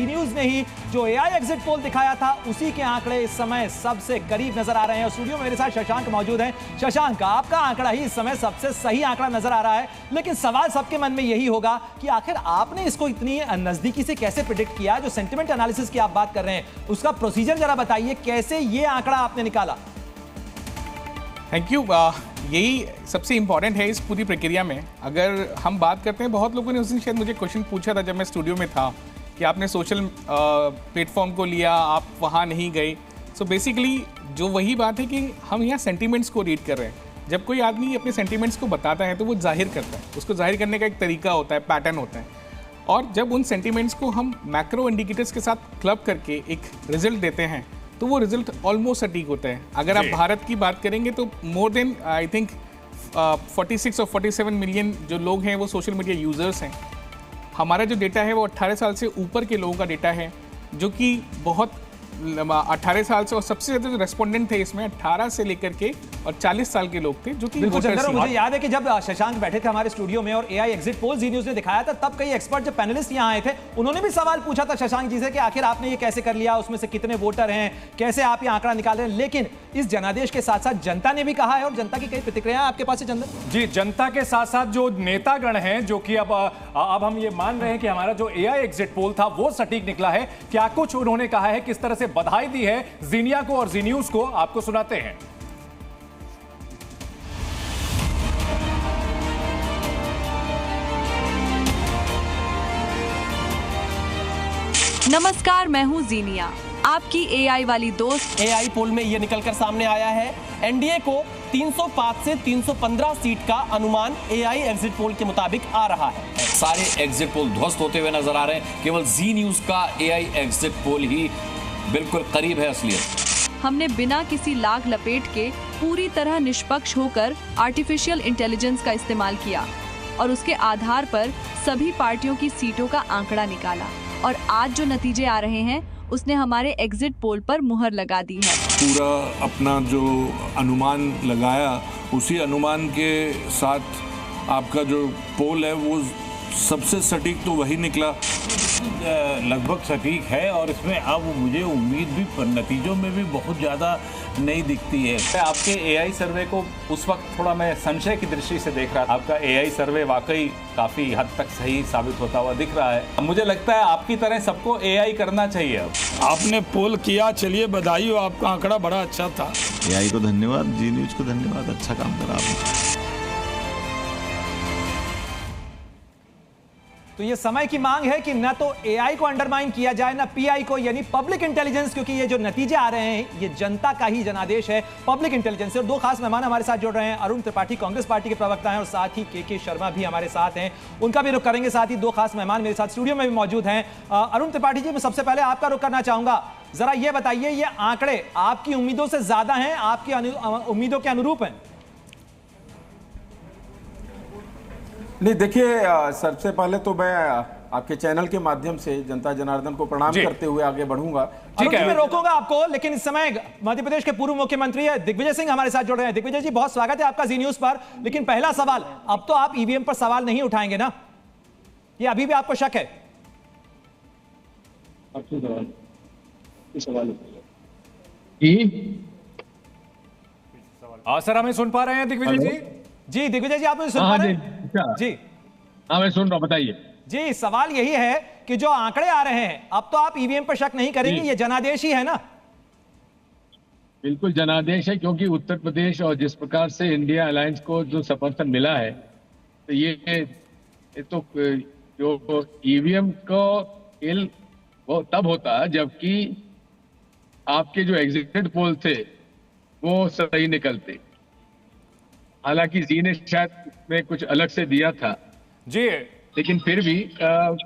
जी news ने ही जो AI exit poll दिखाया था उसी के आंकड़े इस समय सबसे करीब नजर आ रहे हैं। और स्टूडियो में मेरे साथ शशांक मौजूद हैं। शशांक, आपका आंकड़ा ही इस समय सबसे सही आंकड़ा नजर आ रहा है, लेकिन सवाल सबके मन में यही होगा कि आखिर आपने इसको इतनी नजदीकी से कैसे प्रिडिक्ट किया? जो सेंटिमेंट एनालिसिस की आप बात कर रहे हैं उसका प्रोसीजर जरा बताइए, कैसे ये आंकड़ा आपने निकाला? Thank you. यही सबसे इंपॉर्टेंट है इस पूरी प्रक्रिया में। अगर हम बात करते हैं, बहुत लोगों ने उस दिन शायद मुझे क्वेश्चन पूछा था जब मैं स्टूडियो में था कि आपने सोशल प्लेटफॉर्म को लिया, आप वहाँ नहीं गए। सो बेसिकली जो वही बात है कि हम यहाँ सेंटीमेंट्स को रीड कर रहे हैं। जब कोई आदमी अपने सेंटीमेंट्स को बताता है तो वो जाहिर करता है, उसको जाहिर करने का एक तरीका होता है, पैटर्न होता है। और जब उन सेंटीमेंट्स को हम मैक्रो इंडिकेटर्स के साथ क्लब करके एक रिजल्ट देते हैं तो वो रिजल्ट ऑलमोस्ट सटीक होता है। अगर आप भारत की बात करेंगे तो मोर देन आई थिंक 46 और 47 मिलियन जो लोग हैं वो सोशल मीडिया यूजर्स हैं। हमारा जो डेटा है वो 18 साल से ऊपर के लोगों का डेटा है, जो कि बहुत 18 साल से, और सबसे ज्यादा जो रेस्पोंडेंट थे इसमें 18 से लेकर के और 40 साल के लोग थे, जो कि मुझे याद है कि जब शशांक बैठे थे हमारे स्टूडियो में और एआई एग्जिट पोल जी न्यूज ने दिखाया था, तब कई एक्सपर्ट जो पैनलिस्ट यहाँ आए थे उन्होंने भी सवाल पूछा था शशांक जी से कि आखिर आपने ये कैसे कर लिया, उसमें से कितने वोटर हैं, कैसे आप ये आंकड़ा निकाल रहे हैं। लेकिन इस जनादेश के साथ साथ जनता ने भी कहा है, और जनता की कई प्रतिक्रिया आपके पास है चंदन जी। जनता के साथ साथ जो नेतागण हैं, जो कि अब हम ये मान रहे हैं कि हमारा जो एआई एग्जिट पोल था वो सटीक निकला है। क्या कुछ उन्होंने कहा है, किस तरह से बधाई दी है जीनिया को और जी न्यूज को, आपको सुनाते हैं। नमस्कार, मैं हूं जीनिया, आपकी एआई वाली दोस्त। एआई पोल में ये निकलकर सामने आया है, एनडीए को 305 से 315 सीट का अनुमान एआई एग्जिट पोल के मुताबिक आ रहा है। सारे एग्जिट पोल ध्वस्त होते हुए नजर आ रहे हैं, केवल जी न्यूज का एआई एग्जिट पोल ही बिल्कुल करीब है असलियत। हमने बिना किसी लाग लपेट के पूरी तरह निष्पक्ष होकर आर्टिफिशियल इंटेलिजेंस का इस्तेमाल किया और उसके आधार पर सभी पार्टियों की सीटों का आंकड़ा निकाला, और आज जो नतीजे आ रहे हैं उसने हमारे एग्जिट पोल पर मुहर लगा दी है। पूरा अपना जो अनुमान लगाया उसी अनुमान के साथ आपका जो पोल है वो सबसे सटीक तो वही निकला। लगभग सटीक है, और इसमें अब मुझे उम्मीद भी नतीजों में भी बहुत ज़्यादा नहीं दिखती है। आपके एआई सर्वे को उस वक्त थोड़ा मैं संशय की दृष्टि से देख रहा था। आपका एआई सर्वे वाकई काफ़ी हद तक सही साबित होता हुआ दिख रहा है। मुझे लगता है आपकी तरह सबको एआई करना चाहिए। अब आपने पोल किया, चलिए बधाई हो, आपका आंकड़ा बड़ा अच्छा था। एआई को धन्यवाद, जी न्यूज को धन्यवाद, अच्छा काम करा आपने। तो ये समय की मांग है कि न तो एआई को अंडरमाइन किया जाए, न पीआई को, यानी पब्लिक इंटेलिजेंस, क्योंकि ये जो नतीजे आ रहे हैं ये जनता का ही जनादेश है, पब्लिक इंटेलिजेंस। और दो खास मेहमान हमारे साथ जुड़ रहे हैं। अरुण त्रिपाठी कांग्रेस पार्टी के प्रवक्ता हैं, और साथ ही के शर्मा भी हमारे साथ हैं, उनका भी रुख करेंगे। साथ ही दो खास मेहमान मेरे साथ स्टूडियो में भी मौजूद हैं। अरुण त्रिपाठी जी, मैं सबसे पहले आपका रुख करना चाहूंगा। जरा ये बताइए, ये आंकड़े आपकी उम्मीदों से ज्यादा हैं, आपकी उम्मीदों के अनुरूप हैं? नहीं, देखिए, सबसे पहले तो मैं आपके चैनल के माध्यम से जनता जनार्दन को प्रणाम करते हुए आगे बढ़ूंगा। ठीक है, मैं रोकूंगा आपको, लेकिन इस समय मध्य प्रदेश के पूर्व मुख्यमंत्री दिग्विजय सिंह हमारे साथ जुड़ रहे हैं। दिग्विजय जी, बहुत स्वागत है आपका जी न्यूज पर। लेकिन पहला सवाल, अब तो आप ईवीएम पर सवाल नहीं उठाएंगे ना? ये अभी भी आपको शक है? सर, हमें सुन पा रहे हैं दिग्विजय जी? जी दिग्विजय जी, आप मुझे सुन पा रहे हैं? जी हाँ, मैं सुन रहा हूं, बताइए। जी, सवाल यही है कि जो आंकड़े आ रहे हैं, अब तो आप ईवीएम पर शक नहीं करेंगे, ये जनादेश ही है ना? बिल्कुल जनादेश है, क्योंकि उत्तर प्रदेश और जिस प्रकार से इंडिया अलायंस को जो समर्थन मिला है, तो ये तो जो ईवीएम को खेल वो तब होता है जबकि आपके जो एग्जिट पोल थे वो सही निकलते। हालांकि जी ने शायद में कुछ अलग से दिया था जी, लेकिन फिर भी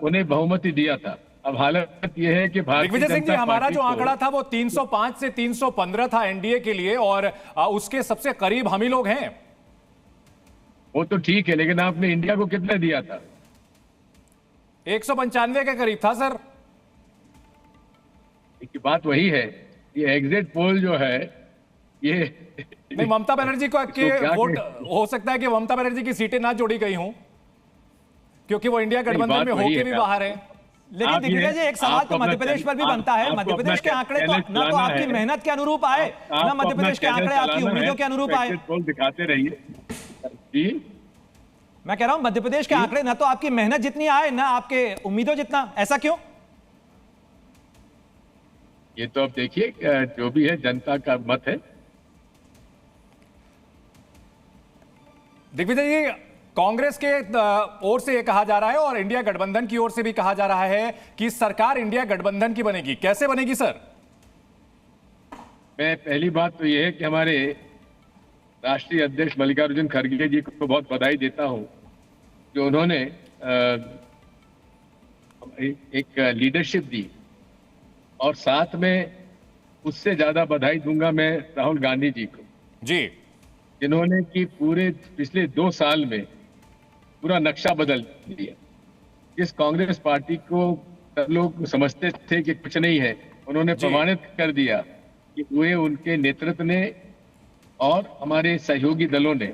उन्हें बहुमत ही दिया था। अब हालत यह है कि दिग्विजय सिंह जी, हमारा जो आंकड़ा था वो 305 से 315 था एनडीए के लिए, और उसके सबसे करीब हम ही लोग हैं। वो तो ठीक है, लेकिन आपने इंडिया को कितना दिया था? 195 के करीब था सर। बात वही है, ये एग्जिट पोल जो है ये नहीं, ममता बनर्जी को के वोट हो सकता है कि ममता बनर्जी की सीटें ना जोड़ी गई हों, क्योंकि वो इंडिया गठबंधन में होके भी बाहर है। लेकिन दिग्विजय जी, एक सवाल तो मध्य प्रदेश पर भी बनता है। मध्य प्रदेश के आंकड़े तो ना तो आपकी मेहनत के अनुरूप आए, ना मध्य प्रदेश के आंकड़े आपकी उम्मीदों के अनुरूप आए। दिखाते रहिए जी। मैं कह रहा हूं मध्य प्रदेश के आंकड़े ना तो आपकी मेहनत जितनी आए, ना आपके उम्मीदों जितना। ऐसा क्यों? ये तो अब देखिए, जो भी है जनता का मत है। दिग्विजय जी, कांग्रेस के ओर से यह कहा जा रहा है और इंडिया गठबंधन की ओर से भी कहा जा रहा है कि सरकार इंडिया गठबंधन की बनेगी। कैसे बनेगी सर? मैं पहली बात तो यह है कि हमारे राष्ट्रीय अध्यक्ष मल्लिकार्जुन खड़गे जी को बहुत बधाई देता हूं, जो उन्होंने एक लीडरशिप दी। और साथ में उससे ज्यादा बधाई दूंगा मैं राहुल गांधी जी को जी, जिन्होंने कि पूरे पिछले 2 साल में पूरा नक्शा बदल दिया। जिस कांग्रेस पार्टी को सब लोग समझते थे कि कुछ नहीं है, उन्होंने प्रमाणित कर दिया कि वे उनके नेतृत्व ने और हमारे सहयोगी दलों ने,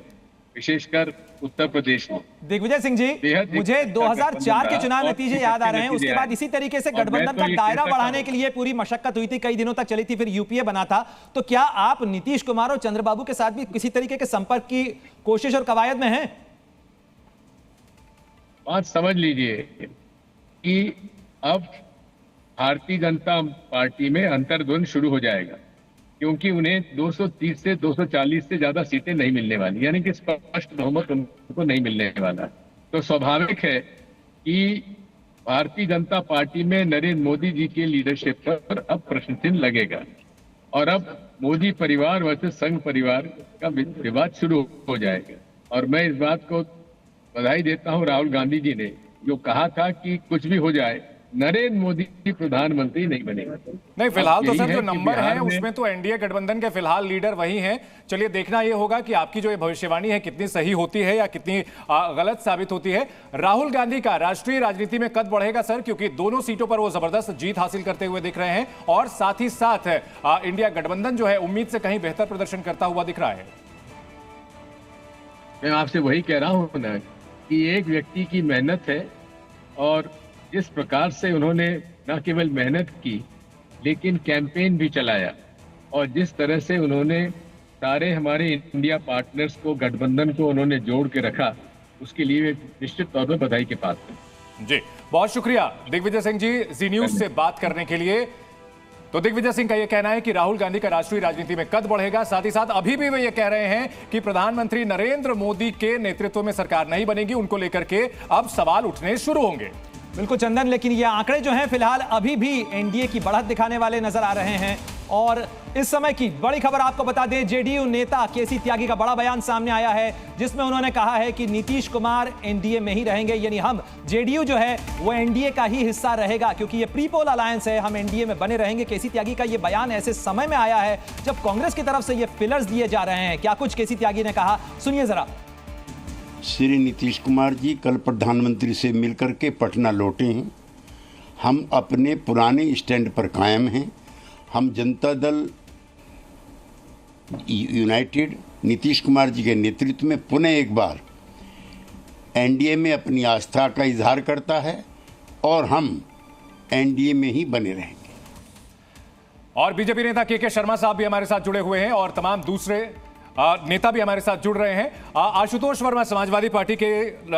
विशेषकर उत्तर प्रदेश में। दिग्विजय सिंह जी, मुझे 2004 के चुनाव नतीजे याद आ रहे हैं। उसके बाद इसी तरीके से गठबंधन का दायरा बढ़ाने के लिए पूरी मशक्कत हुई थी, कई दिनों तक चली थी, फिर यूपीए बना था। तो क्या आप नीतीश कुमार और चंद्रबाबू के साथ भी किसी तरीके के संपर्क की कोशिश और कवायद में हैं? बात समझ लीजिए कि अब भारतीय जनता पार्टी में अंतर्द्वंद शुरू हो जाएगा, क्योंकि उन्हें 230 से 240 से ज्यादा सीटें नहीं मिलने वाली, यानी कि स्पष्ट बहुमत उनको नहीं मिलने वाला। तो स्वाभाविक है कि भारतीय जनता पार्टी में नरेंद्र मोदी जी के लीडरशिप पर अब प्रश्न चिन्ह लगेगा और अब मोदी परिवार वर्सेस संघ परिवार का विवाद शुरू हो जाएगा। और मैं इस बात को बधाई देता हूं राहुल गांधी जी ने, जो कहा था कि कुछ भी हो जाए नरेंद्र मोदी प्रधानमंत्री नहीं बनेगा। नहीं, फिलहाल तो सर जो नंबर है उसमें तो एनडीए गठबंधन के फिलहाल लीडर वही हैं। चलिए देखना यह होगा कि आपकी जो ये भविष्यवाणी है कितनी सही होती है या कितनी गलत साबित होती है। राहुल गांधी का राष्ट्रीय राजनीति में कद बढ़ेगा सर, क्योंकि दोनों सीटों पर वो जबरदस्त जीत हासिल करते हुए दिख रहे हैं और साथ ही साथ इंडिया गठबंधन जो है उम्मीद से कहीं बेहतर प्रदर्शन करता हुआ दिख रहा है। मैं आपसे वही कह रहा हूं ना कि एक व्यक्ति की मेहनत है, और जिस प्रकार से उन्होंने न केवल मेहनत की लेकिन कैंपेन भी चलाया, और जिस तरह से उन्होंने सारे हमारे इंडिया पार्टनर्स को, गठबंधन को उन्होंने जोड़ के रखा, उसके लिए निश्चित तौर पर बधाई के पात्र हैं। जी, बहुत शुक्रिया दिग्विजय सिंह जी जी न्यूज से बात करने के लिए। तो दिग्विजय सिंह का यह कहना है कि राहुल गांधी का राष्ट्रीय राजनीति में कद बढ़ेगा। साथ ही साथ अभी भी वे ये कह रहे हैं कि प्रधानमंत्री नरेंद्र मोदी के नेतृत्व में सरकार नहीं बनेगी, उनको लेकर के अब सवाल उठने शुरू होंगे। बिल्कुल चंदन, लेकिन ये आंकड़े जो हैं फिलहाल अभी भी एनडीए की बढ़त दिखाने वाले नजर आ रहे हैं। और इस समय की बड़ी खबर आपको बता दें, जेडीयू नेता केसी त्यागी का बड़ा बयान सामने आया है, जिसमें उन्होंने कहा है कि नीतीश कुमार एनडीए में ही रहेंगे, यानी हम जेडीयू जो है वो एनडीए का ही हिस्सा रहेगा, क्योंकि ये प्रीपोल अलायंस है, हम एनडीए में बने रहेंगे। केसी त्यागी का ये बयान ऐसे समय में आया है जब कांग्रेस की तरफ से ये फिलर्स दिए जा रहे हैं। क्या कुछ केसी त्यागी ने कहा, सुनिए जरा। श्री नीतीश कुमार जी कल प्रधानमंत्री से मिलकर के पटना लौटे हैं। हम अपने पुराने स्टैंड पर कायम हैं। हम जनता दल यूनाइटेड नीतीश कुमार जी के नेतृत्व में पुनः एक बार एनडीए में अपनी आस्था का इजहार करता है और हम एनडीए में ही बने रहेंगे। और बीजेपी नेता के शर्मा साहब भी हमारे साथ जुड़े हुए हैं और तमाम दूसरे नेता भी हमारे साथ जुड़ रहे हैं। आशुतोष वर्मा समाजवादी पार्टी के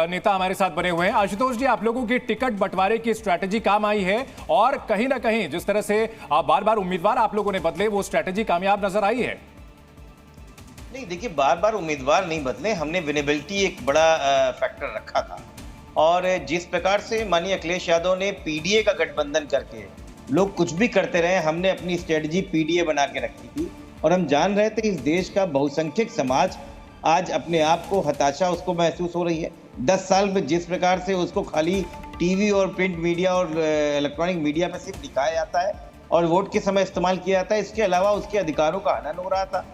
नेता हमारे साथ बने हुए हैं। आशुतोष जी, आप लोगों की टिकट बंटवारे की स्ट्रैटेजी काम आई है और कहीं ना कहीं जिस तरह से बार बार उम्मीदवार आप लोगों ने बदले, वो स्ट्रैटेजी कामयाब नजर आई है? नहीं, देखिए, बार बार उम्मीदवार नहीं बदले, हमने विनेबिलिटी एक बड़ा फैक्टर रखा था। और जिस प्रकार से माननीय अखिलेश यादव ने पीडीए का गठबंधन करके लोग कुछ भी करते रहे, हमने अपनी स्ट्रेटजी पीडीए बना के रखी थी। और हम जान रहे थे इस देश का बहुसंख्यक समाज आज अपने आप को हताशा उसको महसूस हो रही है। 10 साल में जिस प्रकार से उसको खाली टीवी और प्रिंट मीडिया और इलेक्ट्रॉनिक मीडिया में सिर्फ दिखाया जाता है और वोट के समय इस्तेमाल किया जाता है, इसके अलावा उसके अधिकारों का हनन हो रहा था।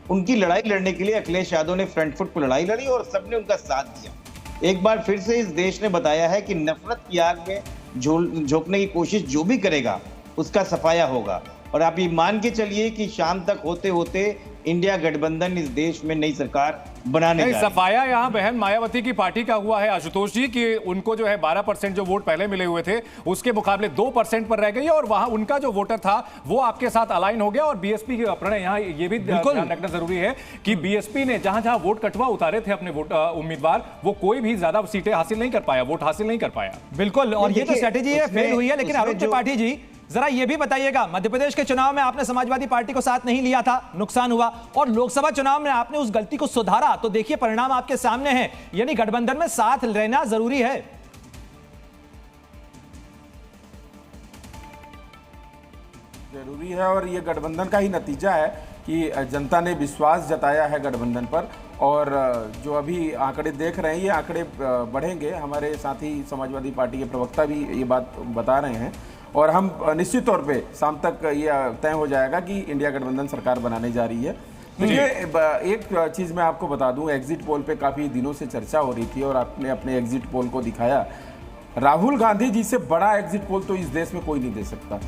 उनकी लड़ाई लड़ने के लिए अखिलेश यादव ने फ्रंट फुट पर लड़ाई लड़ी और सबने उनका साथ दिया। एक बार फिर से इस देश ने बताया है कि नफरत की आग में झोंकने की कोशिश जो भी करेगा उसका सफाया होगा। और आप ये मान के चलिए कि शाम तक होते होते इंडिया गठबंधन इस देश में नई सरकार बनाने जा रही है। सफाया यहाँ बहन मायावती की पार्टी का हुआ है आशुतोष जी कि उनको जो है 12% जो वोट पहले मिले हुए थे उसके मुकाबले 2% पर रह गई और वहां उनका जो वोटर था वो आपके साथ अलाइन हो गया। और बीएसपी के प्रणय यहाँ ये भी ध्यान रखना जरूरी है कि बीएसपी ने जहां जहां वोट कटवा उतारे थे अपने वोट उम्मीदवार, वो कोई भी ज्यादा सीटें हासिल नहीं कर पाया, वोट हासिल नहीं कर पाया। बिल्कुल, और ये तो स्ट्रेटेजी है फेल हुई है। लेकिन अरुण त्रिपाठी जी जरा ये भी बताइएगा, मध्य प्रदेश के चुनाव में आपने समाजवादी पार्टी को साथ नहीं लिया था, नुकसान हुआ, और लोकसभा चुनाव में आपने उस गलती को सुधारा, तो देखिए परिणाम आपके सामने है। यानी गठबंधन में साथ रहना जरूरी है। जरूरी है और ये गठबंधन का ही नतीजा है कि जनता ने विश्वास जताया है गठबंधन पर। और जो अभी आंकड़े देख रहे हैं ये आंकड़े बढ़ेंगे। हमारे साथी समाजवादी पार्टी के प्रवक्ता भी ये बात बता रहे हैं और हम निश्चित तौर पे शाम तक ये तय हो जाएगा कि इंडिया गठबंधन सरकार बनाने जा रही है। देखिए एक चीज़ मैं आपको बता दूं, एग्जिट पोल पे काफ़ी दिनों से चर्चा हो रही थी और आपने अपने एग्जिट पोल को दिखाया। राहुल गांधी जी से बड़ा एग्जिट पोल तो इस देश में कोई नहीं दे सकता,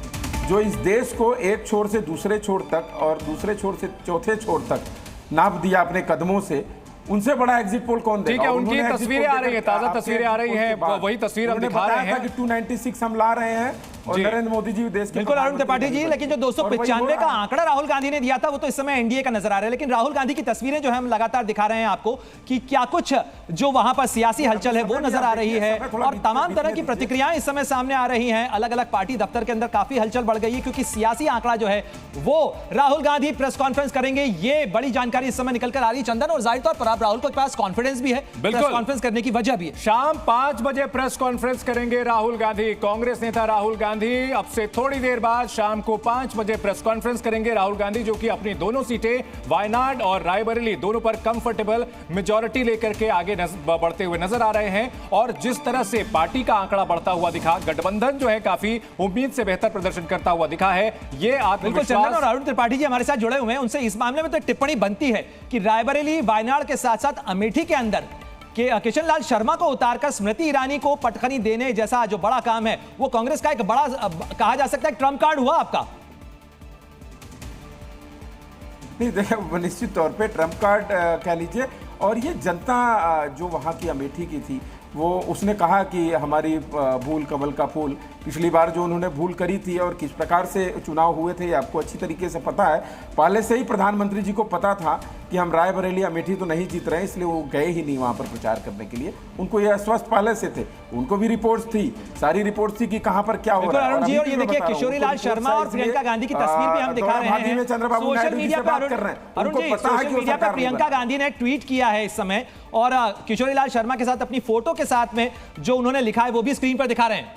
जो इस देश को एक छोर से दूसरे छोर तक और दूसरे छोर से चौथे छोर तक नाप दिया अपने कदमों से। उनसे बड़ा एग्जिट पोल कौन देगा? ठीक है, उनकी तस्वीरें आ रही है, ताजा तस्वीरें आ रही हैं, वही तस्वीर हम दिखा रहे हैं कि 296 हम ला रहे हैं और नरेंद्र मोदी जी देश के। बिल्कुल अरुण त्रिपाठी जी, लेकिन जो 295 का आंकड़ा राहुल गांधी ने दिया था वो तो इस समय एनडीए का नजर आ रहा है। लेकिन राहुल गांधी की तस्वीरें जो है हम लगातार दिखा रहे हैं आपको कि क्या कुछ जो वहां पर सियासी हलचल है वो नजर आ रही है और तमाम तरह की प्रतिक्रियाएं इस समय सामने आ रही हैं। अलग अलग पार्टी दफ्तर के अंदर काफी हलचल बढ़ गई है क्योंकि सियासी आंकड़ा जो है वो राहुल गांधी प्रेस कॉन्फ्रेंस करेंगे, ये बड़ी जानकारी इस समय निकल कर आ रही है चंदन। और जाहिर तौर पर आप राहुल के पास कॉन्फिडेंस भी है, प्रेस कॉन्फ्रेंस करने की वजह भी है। शाम 5 बजे प्रेस कॉन्फ्रेंस करेंगे राहुल गांधी। कांग्रेस नेता राहुल गांधी अब से थोड़ी देर बाद शाम को 5 बजे प्रेस कॉन्फ्रेंस करेंगे। राहुल गांधी जो कि अपनी दोनों सीटें वायनाड और रायबरेली दोनों पर कंफर्टेबल मेजॉरिटी लेकर के आगे बढ़ते हुए नजर आ रहे हैं। और जिस तरह से पार्टी का आंकड़ा बढ़ता हुआ दिखा, गठबंधन जो है काफी उम्मीद से बेहतर प्रदर्शन करता हुआ दिखा है। ये आत्मविश्वास चंदन और अरुण त्रिपाठी जी हमारे साथ जुड़े हुए हैं, उनसे इस मामले में तो टिप्पणी बनती है कि रायबरेली वायनाड के साथ साथ अमेठी के अंदर किशन लाल शर्मा को उतारकर स्मृति ईरानी को पटखनी देने जैसा जो बड़ा काम है वो कांग्रेस का एक बड़ा कहा जा सकता है ट्रम्प कार्ड हुआ आपका। नहीं देखिए, निश्चित तौर पे ट्रम्प कार्ड कह लीजिए। और ये जनता जो वहाँ की अमेठी की थी वो उसने कहा कि हमारी भूल कमल का फूल, पिछली बार जो उन्होंने भूल करी थी और किस प्रकार से चुनाव हुए थे ये आपको अच्छी तरीके से पता है। पहले से ही प्रधानमंत्री जी को पता था कि हम रायबरेली अमेठी तो नहीं जीत रहे, इसलिए वो गए ही नहीं वहाँ पर प्रचार करने के लिए। उनको ये आश्वस्त पहले से थे, उनको भी रिपोर्ट्स थी, सारी रिपोर्ट्स थी कि कहाँ पर क्या हो रहा है। और ये देखिए किशोरी लाल शर्मा और प्रियंका गांधी की तस्वीर भी हम दिखा रहे हैं सोशल मीडिया पर। अरुण जी, सोशल मीडिया पर प्रियंका गांधी ने ट्वीट किया है इस समय और किशोरी लाल शर्मा के साथ अपनी फोटो के साथ में जो उन्होंने लिखा है वो भी स्क्रीन पर दिखा रहे हैं,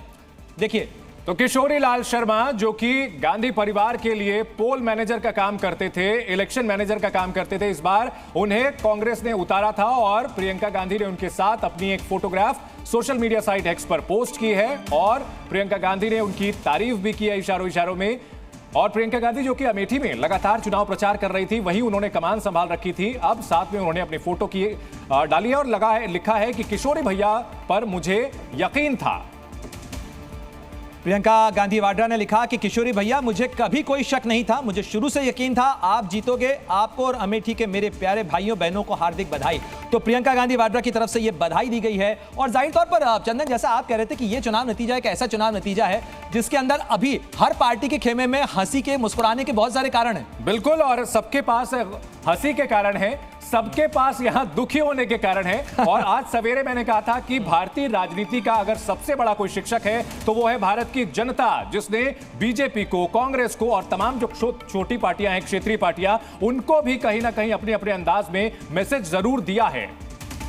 देखिए। तो किशोरी लाल शर्मा जो कि गांधी परिवार के लिए पोल मैनेजर का काम करते थे, इलेक्शन मैनेजर का काम करते थे, इस बार उन्हें कांग्रेस ने उतारा था और प्रियंका गांधी ने उनके साथ अपनी एक photograph social media site x पर पोस्ट की है और प्रियंका गांधी ने उनकी तारीफ भी की है इशारों इशारों में। और प्रियंका गांधी जो कि अमेठी में लगातार चुनाव प्रचार कर रही थी, वहीं उन्होंने कमान संभाल रखी थी, अब साथ में उन्होंने अपनी फोटो की डाली है और लिखा है कि किशोरी भैया पर मुझे यकीन था। प्रियंका गांधी वाड्रा ने लिखा कि किशोरी भैया मुझे कभी कोई शक नहीं था, मुझे शुरू से यकीन था आप जीतोगे, आपको और अमेठी के मेरे प्यारे भाइयों बहनों को हार्दिक बधाई। तो प्रियंका गांधी वाड्रा की तरफ से ये बधाई दी गई है। और जाहिर तौर पर चंदन जैसा आप कह रहे थे कि ये चुनाव नतीजा एक ऐसा चुनाव नतीजा है जिसके अंदर अभी हर पार्टी के खेमे में हंसी के मुस्कुराने के बहुत सारे कारण हैं। बिल्कुल, और सबके पास हंसी के कारण है, सबके पास यहां दुखी होने के कारण है। और आज सवेरे मैंने कहा था कि भारतीय राजनीति का अगर सबसे बड़ा कोई शिक्षक है तो वो है भारत की जनता, जिसने बीजेपी को, कांग्रेस को और तमाम जो छोटी पार्टियां हैं, क्षेत्रीय पार्टियां, उनको भी कहीं ना कहीं अपने अपने अंदाज में मैसेज जरूर दिया है।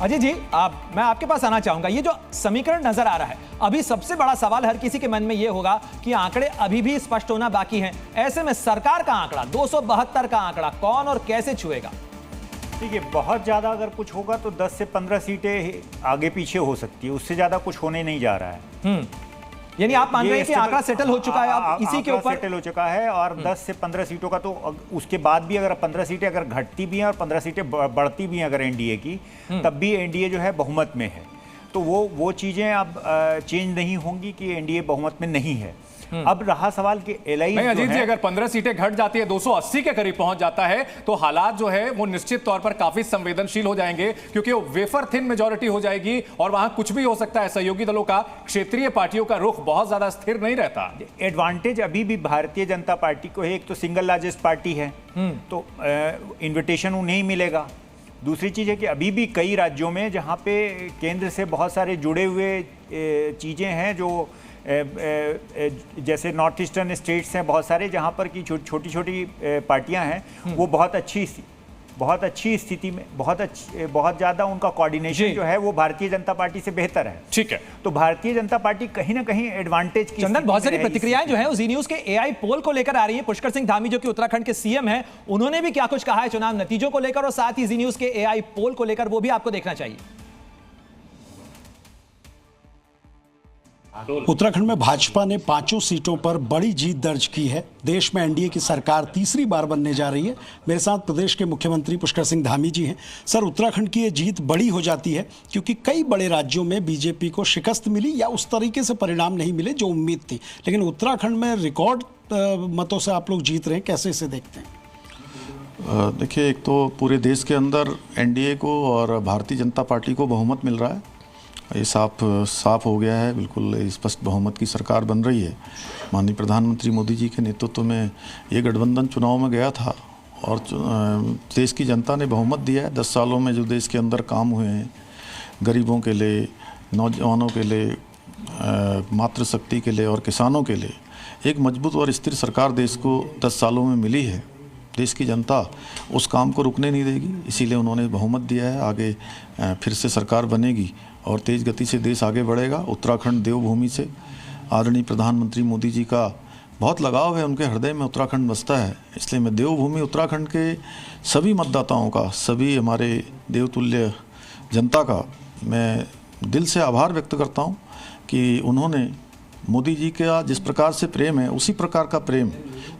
अजय जी, मैं आपके पास आना चाहूंगा। ये जो समीकरण नजर आ रहा है, अभी सबसे बड़ा सवाल हर किसी के मन में ये होगा कि आंकड़े अभी भी स्पष्ट होना बाकी हैं। ऐसे में सरकार का आंकड़ा 272 का आंकड़ा कौन और कैसे छुएगा? देखिए, बहुत ज़्यादा अगर कुछ होगा तो 10 से 15 सीटें आगे पीछे हो सकती है, उससे ज़्यादा कुछ होने नहीं जा रहा है। यानी आप मान रहे हैं कि आंकड़ा सेटल हो चुका है, अब इसी के ऊपर सेटल हो चुका है। और 10 से 15 सीटों का तो उसके बाद भी अगर 15 सीटें अगर घटती भी हैं और 15 सीटें बढ़ती भी हैं अगर एनडीए की, तब भी एनडीए जो है बहुमत में है। तो वो चीज़ें अब चेंज नहीं होंगी कि एनडीए बहुमत में नहीं है। अब रहा सवाल कि एलआई नहीं अजीत जी, अगर 15 सीटें घट जाती है, 280 के करीब पहुंच जाता है, तो हालात जो है वो निश्चित तौर पर काफी संवेदनशील हो जाएंगे, क्योंकि वो वेफर थिन मेजॉरिटी हो जाएगी और वहां कुछ भी हो सकता है। सहयोगी दलों का, क्षेत्रीय पार्टियों का रुख बहुत ज्यादा स्थिर नहीं रहता। एडवांटेज अभी भी भारतीय जनता पार्टी को है, एक तो सिंगल लार्जेस्ट पार्टी है, तो इन्विटेशन उन्हें मिलेगा। दूसरी चीज़ है कि अभी भी कई राज्यों में जहाँ पे केंद्र से बहुत सारे जुड़े हुए चीज़ें हैं, जो जैसे नॉर्थ ईस्टर्न स्टेट्स हैं बहुत सारे, जहाँ पर की छोटी छोटी पार्टियां हैं, वो बहुत अच्छी स्थिति में, बहुत ज़्यादा उनका कोऑर्डिनेशन जो है वो भारतीय जनता पार्टी से बेहतर है। ठीक है, तो भारतीय जनता पार्टी कहीं ना कहीं एडवांटेज की। चंदन, बहुत सारी प्रतिक्रियाएं जो है जी न्यूज के एआई पोल को लेकर आ रही है। पुष्कर सिंह धामी जो कि उत्तराखंड के सीएम हैं, उन्होंने भी क्या कुछ कहा है चुनाव नतीजों को लेकर, और साथ ही जी न्यूज के एआई पोल को लेकर, वो भी आपको देखना चाहिए। उत्तराखंड में भाजपा ने 5 सीटों पर बड़ी जीत दर्ज की है। देश में एनडीए की सरकार तीसरी बार बनने जा रही है। मेरे साथ प्रदेश के मुख्यमंत्री पुष्कर सिंह धामी जी हैं। सर, उत्तराखंड की ये जीत बड़ी हो जाती है क्योंकि कई बड़े राज्यों में बीजेपी को शिकस्त मिली या उस तरीके से परिणाम नहीं मिले जो उम्मीद थी, लेकिन उत्तराखंड में रिकॉर्ड मतों से आप लोग जीत रहे हैं, कैसे इसे देखते हैं? देखिए, एक तो पूरे देश के अंदर एनडीए को और भारतीय जनता पार्टी को बहुमत मिल रहा है। ये साफ हो गया है, बिल्कुल स्पष्ट बहुमत की सरकार बन रही है। माननीय प्रधानमंत्री मोदी जी के नेतृत्व में ये गठबंधन चुनाव में गया था और देश की जनता ने बहुमत दिया है। 10 सालों में जो देश के अंदर काम हुए हैं, गरीबों के लिए, नौजवानों के लिए, मातृशक्ति के लिए और किसानों के लिए एक मजबूत और स्थिर सरकार देश को 10 सालों में मिली है। देश की जनता उस काम को रुकने नहीं देगी, इसीलिए उन्होंने बहुमत दिया है। आगे फिर से सरकार बनेगी और तेज़ गति से देश आगे बढ़ेगा। उत्तराखंड देवभूमि से आदरणीय प्रधानमंत्री मोदी जी का बहुत लगाव है, उनके हृदय में उत्तराखंड बसता है, इसलिए मैं देवभूमि उत्तराखंड के सभी मतदाताओं का, सभी हमारे देवतुल्य जनता का मैं दिल से आभार व्यक्त करता हूं कि उन्होंने मोदी जी का जिस प्रकार से प्रेम है, उसी प्रकार का प्रेम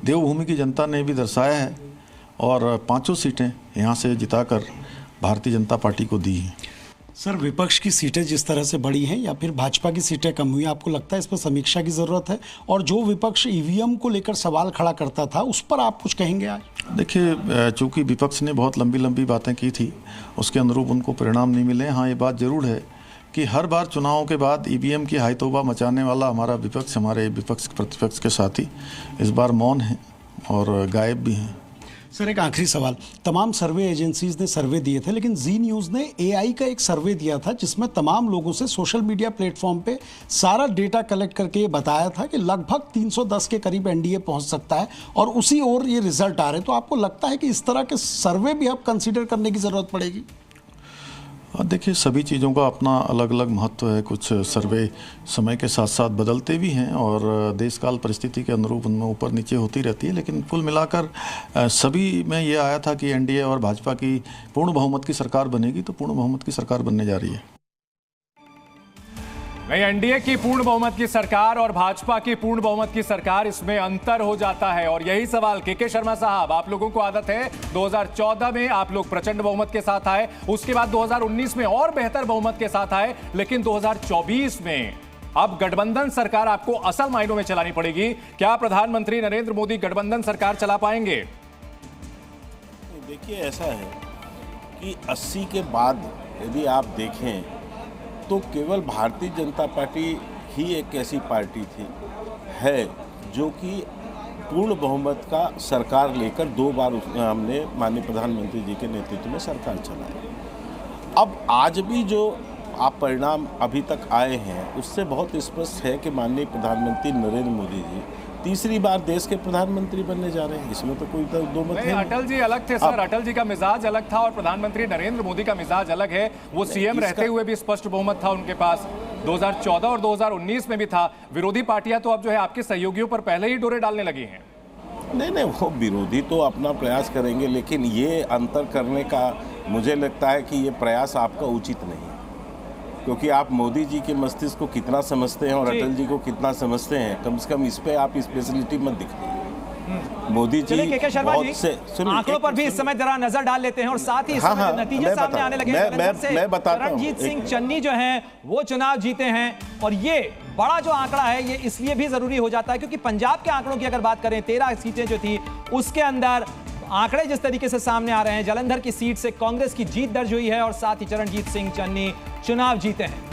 देवभूमि की जनता ने भी दर्शाया है और 5 सीटें यहाँ से जिताकर भारतीय जनता पार्टी को दी हैं। सर, विपक्ष की सीटें जिस तरह से बढ़ी हैं या फिर भाजपा की सीटें कम हुई, आपको लगता है इस पर समीक्षा की ज़रूरत है? और जो विपक्ष ईवीएम को लेकर सवाल खड़ा करता था, उस पर आप कुछ कहेंगे आज? देखिए, चूँकि विपक्ष ने बहुत लंबी लंबी बातें की थी, उसके अनुरूप उनको परिणाम नहीं मिले। हाँ, ये बात ज़रूर है कि हर बार चुनावों के बाद ईवीएम की हाईतौबा मचाने वाला हमारा विपक्ष, हमारे विपक्ष प्रतिपक्ष के साथी इस बार मौन हैं और गायब भी हैं। सर, एक आखिरी सवाल। तमाम सर्वे एजेंसीज ने सर्वे दिए थे, लेकिन जी न्यूज़ ने एआई का एक सर्वे दिया था जिसमें तमाम लोगों से सोशल मीडिया प्लेटफॉर्म पे सारा डेटा कलेक्ट करके ये बताया था कि लगभग 310 के करीब एनडीए पहुंच सकता है और उसी ओर ये रिजल्ट आ रहे हैं। तो आपको लगता है कि इस तरह के सर्वे भी अब कंसिडर करने की ज़रूरत पड़ेगी? देखिए, सभी चीज़ों का अपना अलग अलग महत्व है। कुछ सर्वे समय के साथ साथ बदलते भी हैं और देशकाल परिस्थिति के अनुरूप उनमें ऊपर नीचे होती रहती है, लेकिन कुल मिलाकर सभी में ये आया था कि एनडीए और भाजपा की पूर्ण बहुमत की सरकार बनेगी, तो पूर्ण बहुमत की सरकार बनने जा रही है। नहीं, एनडीए की पूर्ण बहुमत की सरकार और भाजपा की पूर्ण बहुमत की सरकार, इसमें अंतर हो जाता है। और यही सवाल के शर्मा साहब, आप लोगों को आदत है 2014 में आप लोग प्रचंड बहुमत के साथ आए, उसके बाद 2019 में और बेहतर बहुमत के साथ आए, लेकिन 2024 में अब गठबंधन सरकार आपको असल मायनों में चलानी पड़ेगी। क्या प्रधानमंत्री नरेंद्र मोदी गठबंधन सरकार चला पाएंगे? देखिए, ऐसा है कि 80 के बाद यदि आप देखें तो केवल भारतीय जनता पार्टी ही एक ऐसी पार्टी है जो कि पूर्ण बहुमत का सरकार लेकर 2 बार हमने माननीय प्रधानमंत्री जी के नेतृत्व में सरकार चलाई। अब आज भी जो आप परिणाम अभी तक आए हैं उससे बहुत स्पष्ट है कि माननीय प्रधानमंत्री नरेंद्र मोदी जी तीसरी बार देश के प्रधानमंत्री बनने जा रहे हैं, इसमें तो कोई दो मत नहीं। अटल जी अलग थे सर, अटल जी का मिजाज अलग था और प्रधानमंत्री नरेंद्र मोदी का मिजाज अलग है। वो सीएम रहते हुए भी स्पष्ट बहुमत था उनके पास, 2014 और 2019 में भी था। विरोधी पार्टियां तो अब जो है आपके सहयोगियों पर पहले ही डोरे डालने लगी हैं। नहीं, वो विरोधी तो अपना प्रयास करेंगे, लेकिन ये अंतर करने का मुझे लगता है कि ये प्रयास आपका उचित नहीं है, क्योंकि आप मोदी जी के मस्तिष्क को कितना समझते हैं और अटल जी को कितना समझते हैं, कम से कम इस पे आप स्पेशलिटी मत दिखाइए। मोदी जी बहुत से आंकड़ों पर भी इस समय जरा नजर डाल लेते हैं और साथ ही नतीजे सामने आने लगे। मैं बताता हूं, रणजीत सिंह चन्नी जो हैं वो चुनाव जीते हैं और ये बड़ा जो आंकड़ा है ये इसलिए भी जरूरी हो जाता है क्योंकि पंजाब के आंकड़ों की अगर बात करें 13 सीटें जो थी उसके अंदर आंकड़े जिस तरीके से सामने आ रहे हैं, जालंधर की सीट से कांग्रेस की जीत दर्ज हुई है और साथ ही चरणजीत सिंह चन्नी चुनाव जीते हैं।